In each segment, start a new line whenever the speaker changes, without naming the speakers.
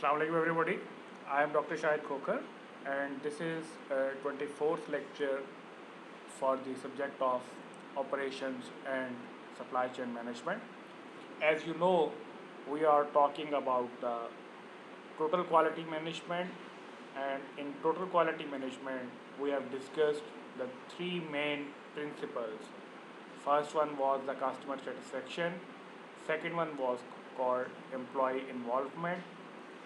Assalamu alaikum everybody. I am Dr. Shahid Khokhar and this is 24th lecture for the subject of operations and supply chain management. As you know, we are talking about total quality management, and in total quality management we have discussed the three main principles. First one was the customer satisfaction, second one was called employee involvement,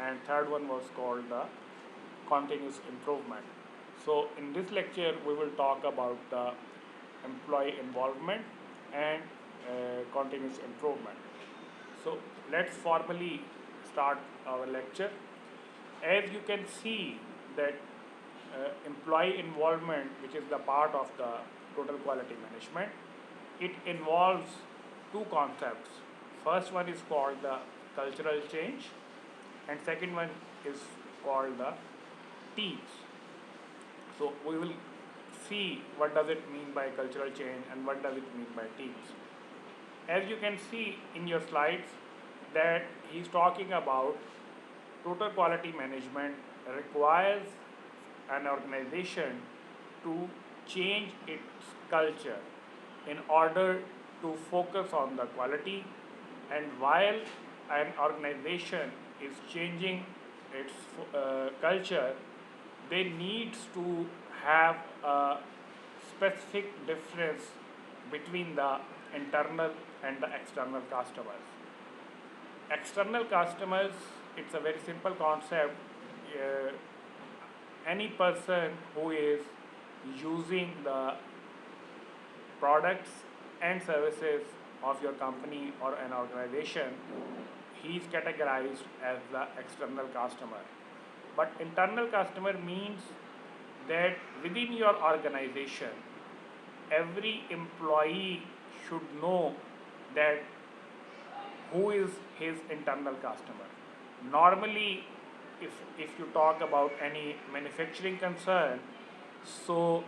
and third one was called the continuous improvement. So in this lecture we will talk about the employee involvement and continuous improvement. So let's formally start our lecture. As you can see that employee involvement, which is the part of the total quality management, it involves two concepts. First one is called the cultural change, and second one is called the teams. So we will see what does it mean by cultural change and what does it mean by teams. As you can see in your slides that he's talking about total quality management requires an organization to change its culture in order to focus on the quality, and while an organization is changing its culture, they needs to have a specific difference between the internal and the external customers. External customers, it's a very simple concept. uh, any person who is using the products and services of your company or an organization, he is categorized as the external customer. But internal customer means that within your organization, every employee should know that who is his internal customer. Normally, if you talk about any manufacturing concern, so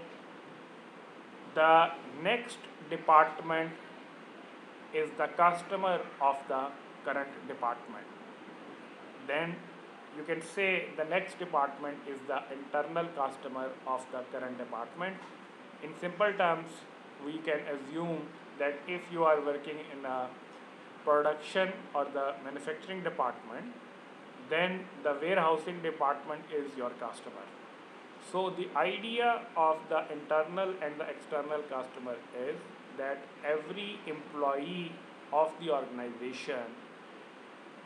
the next department is the customer of the current department. Then you can say the next department is the internal customer of the current department. In simple terms, we can assume that if you are working in a production or the manufacturing department, then the warehousing department is your customer. So the idea of the internal and the external customer is that every employee of the organization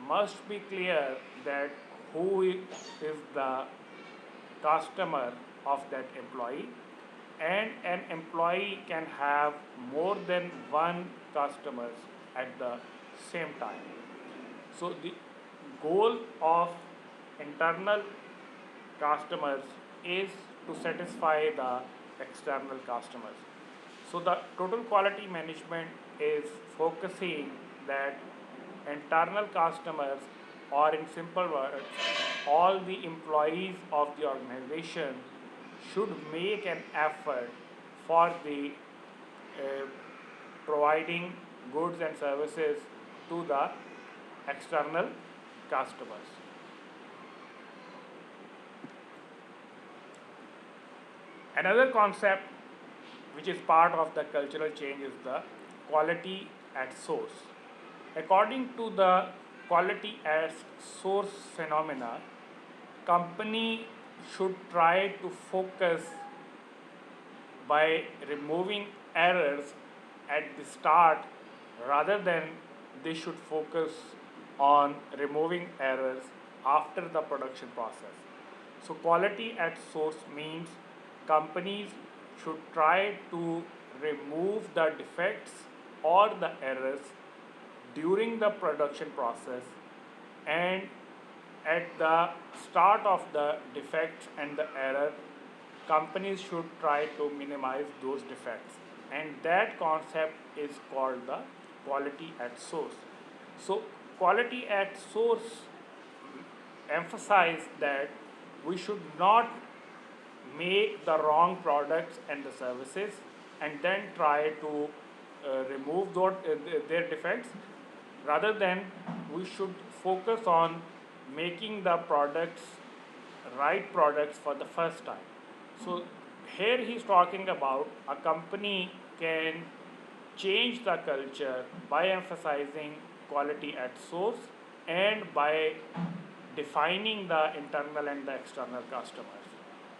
must be clear that who is the customer of that employee, and an employee can have more than one customers at the same time. So the goal of internal customers is to satisfy the external customers. So the total quality management is focusing that internal customers, or in simple words, all the employees of the organization should make an effort for the uh, providing goods and services to the external customers. Another concept which is part of the cultural change is the quality at source. According to the quality at source phenomena, company should try to focus by removing errors at the start, rather than they should focus on removing errors after the production process. So quality at source means companies should try to remove the defects or the errors during the production process, and at the start of the defects and the error, companies should try to minimize those defects, and that concept is called the quality at source. So quality at source emphasize that we should not make the wrong products and the services and then try to remove their defects. Rather than we should focus on making the products right products for the first time. So here he's talking about a company can change the culture by emphasizing quality at source and by defining the internal and the external customers.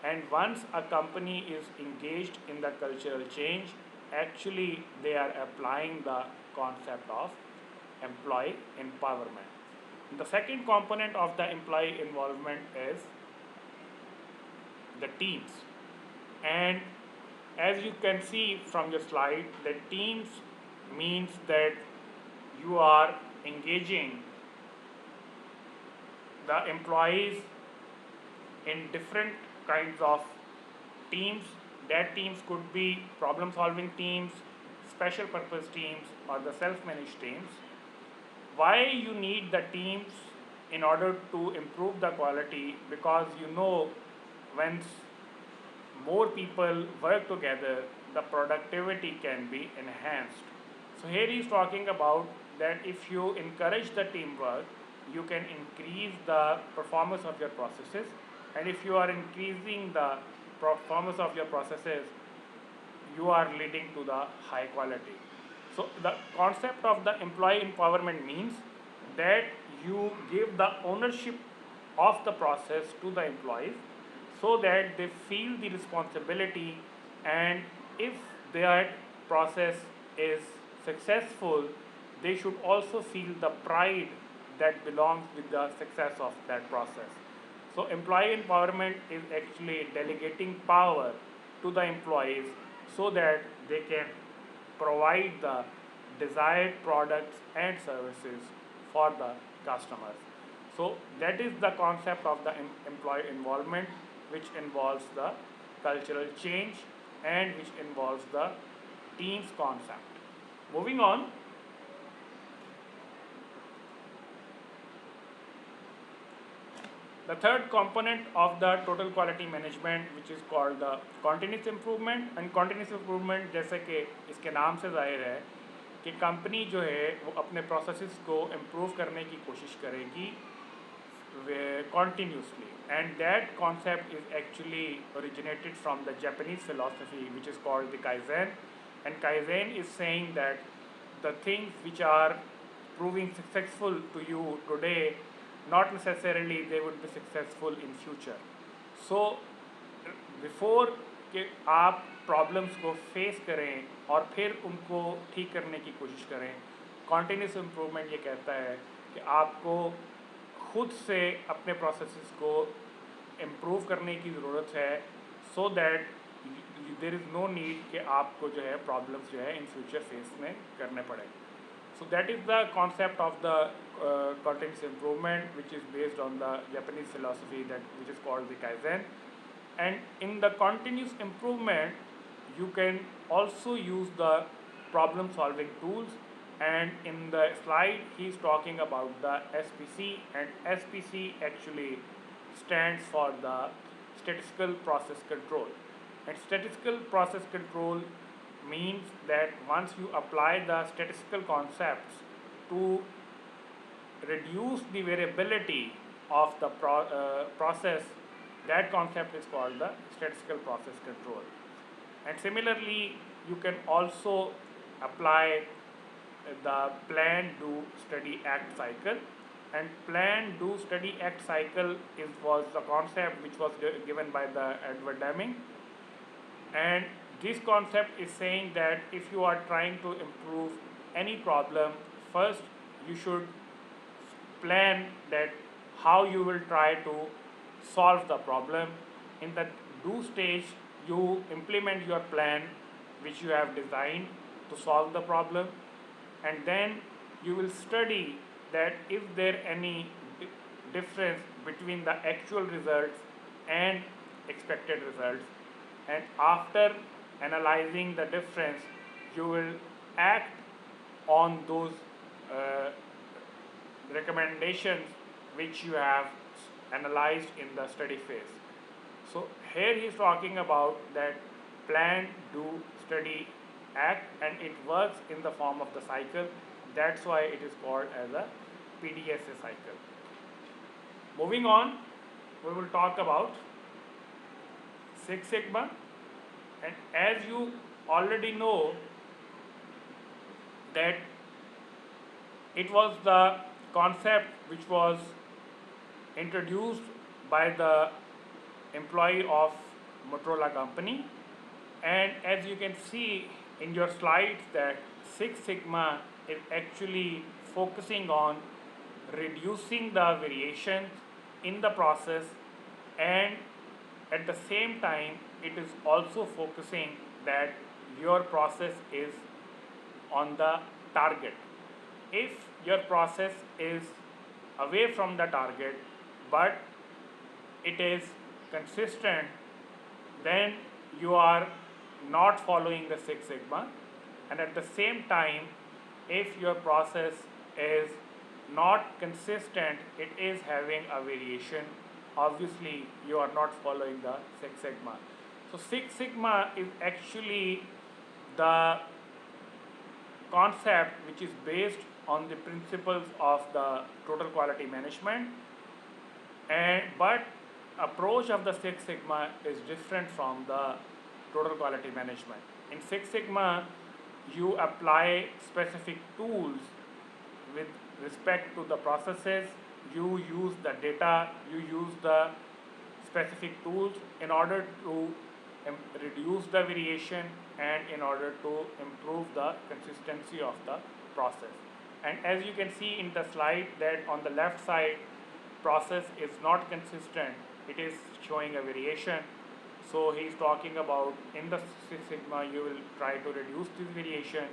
And once a company is engaged in the cultural change, actually they are applying the concept of employee empowerment. The second component of the employee involvement is the teams. And as you can see from your slide, the teams means that you are engaging the employees in different kinds of teams. That teams could be problem solving teams, special purpose teams, or the self managed teams. Why you need the teams in order to improve the quality? Because when more people work together, the productivity can be enhanced. So here he is talking about that if you encourage the teamwork, you can increase the performance of your processes, and if you are increasing the performance of your processes, you are leading to the high quality. So the concept of the employee empowerment means that you give the ownership of the process to the employees so that they feel the responsibility, and if that process is successful, they should also feel the pride that belongs with the success of that process. So employee empowerment is actually delegating power to the employees so that they can provide the desired products and services for the customers. So that is the concept of the employee involvement, which involves the cultural change and which involves the teams concept. Moving on, the third component of the total quality management, which is called the continuous improvement. And continuous improvement, जैसे कि इसके नाम से जाहिर है कि company जो है वो अपने प्रोसेसेस को इम्प्रूव करने की कोशिश करेगी continuously, and that concept is actually originated from the Japanese philosophy, which is called the Kaizen. And Kaizen is saying that the things which are proving successful to you today, not necessarily they would be successful in future. So before कि आप problems को face करें और फिर उनको ठीक करने की कोशिश करें, कॉन्टीन्यूस इम्प्रूवमेंट ये कहता है कि आपको खुद से अपने प्रोसेसेस को इम्प्रूव करने की ज़रूरत है, so that there is no need कि आपको जो है प्रॉब्लम्स जो है इन फ्यूचर फेस में करने पड़े. So that is the concept of the continuous improvement, which is based on the Japanese philosophy which is called the Kaizen. And in the continuous improvement, you can also use the problem solving tools. And in the slide, he is talking about the SPC, and SPC actually stands for the statistical process control. And statistical process control means that once you apply the statistical concepts to reduce the variability of the process, that concept is called the statistical process control. And similarly, you can also apply the plan, do, study, act cycle. And plan, do, study, act cycle was the concept which was given by the Edward Deming. And this concept is saying that if you are trying to improve any problem, first you should plan that how you will try to solve the problem. In the do stage, you implement your plan which you have designed to solve the problem, and then you will study that if there any difference between the actual results and expected results, and after analyzing the difference, you will act on those recommendations which you have analyzed in the study phase. So here he is talking about that plan, do, study, act, and it works in the form of the cycle. That's why it is called as a PDSA cycle. Moving on, we will talk about Six Sigma, and as you already know that it was the concept which was introduced by the employee of Motorola company, and as you can see in your slides that Six Sigma is actually focusing on reducing the variations in the process, and at the same time it is also focusing that your process is on the target. If your process is away from the target but it is consistent, then you are not following the Six Sigma. And at the same time, if your process is not consistent, it is having a variation, obviously you are not following the Six Sigma. So Six Sigma is actually the concept which is based on the principles of the total quality management, and but approach of the Six Sigma is different from the total quality management. In Six Sigma, you apply specific tools with respect to the processes. You use the data, you use the specific tools in order to reduce the variation and in order to improve the consistency of the process. And as you can see in the slide that on the left side process is not consistent, it is showing a variation. So he is talking about in the Six Sigma you will try to reduce this variation,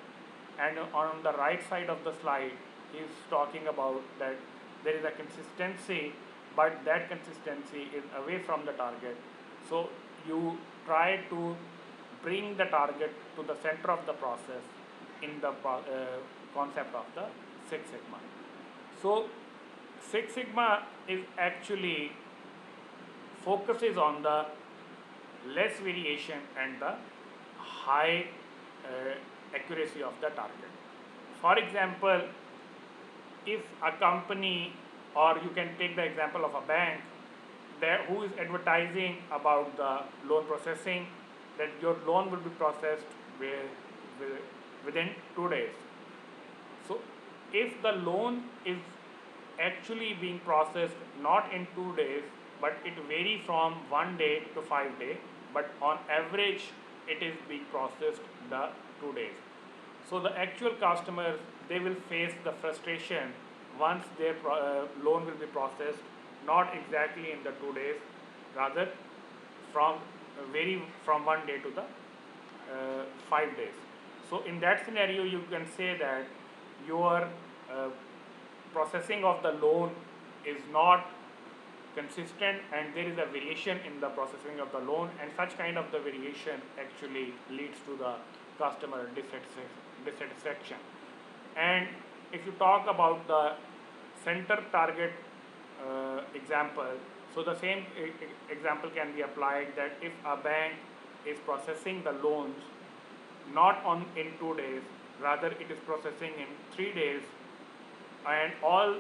and on the right side of the slide he is talking about that there is a consistency but that consistency is away from the target. So you try to bring the target to the center of the process in the concept of the Six Sigma. So Six Sigma is actually focuses on the less variation and the high accuracy of the target. For example, if a company, or you can take the example of a bank there who is advertising about the loan processing, that your loan will be processed within 2 days. So if the loan is actually being processed not in 2 days but it vary from 1 day to 5 days, but on average it is being processed the 2 days. So the actual customers, they will face the frustration once their loan will be processed not exactly in the 2 days, rather from vary from 1 day to the 5 days. So in that scenario you can say that your processing of the loan is not consistent and there is a variation in the processing of the loan, and such kind of the variation actually leads to the customer dissatisfaction. And if you talk about the center target example, so the same example can be applied that if a bank is processing the loans not in 2 days, rather it is processing in 3 days, and all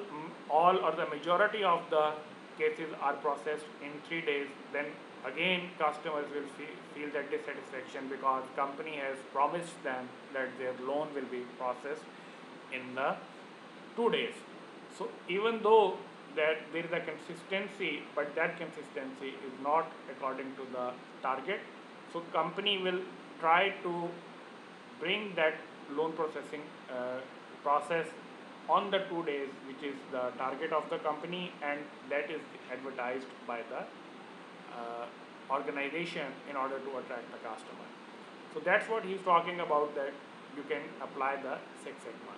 or the majority of the cases are processed in 3 days, then again customers will feel that dissatisfaction because company has promised them that their loan will be processed in the 2 days. So even though that there is a consistency, but that consistency is not according to the target, so company will try to bring that loan processing process on the 2 days, which is the target of the company, and that is advertised by the organization in order to attract the customer. So that's what he's talking about, that you can apply the Six Sigma.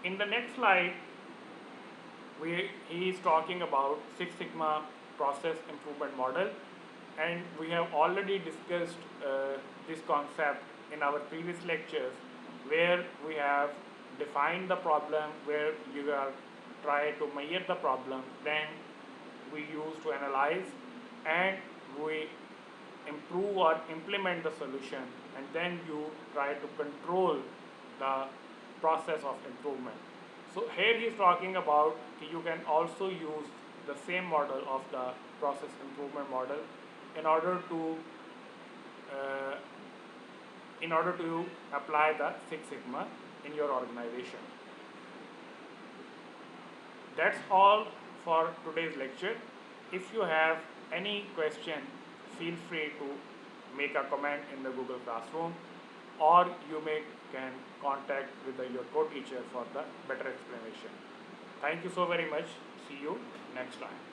In the next slide, he is talking about Six Sigma process improvement model, and we have already discussed this concept in our previous lectures, where we have defined the problem, where you are try to measure the problem, then we use to analyze, and we improve or implement the solution, and then you try to control the process of improvement. So here he is talking about you can also use the same model of the process improvement model in order to uh, apply the Six Sigma in your organization. That's all for today's lecture. If you have any question, feel free to make a comment in the Google Classroom, or you can contact with your co-teacher for the better explanation. Thank you so very much. See you next time.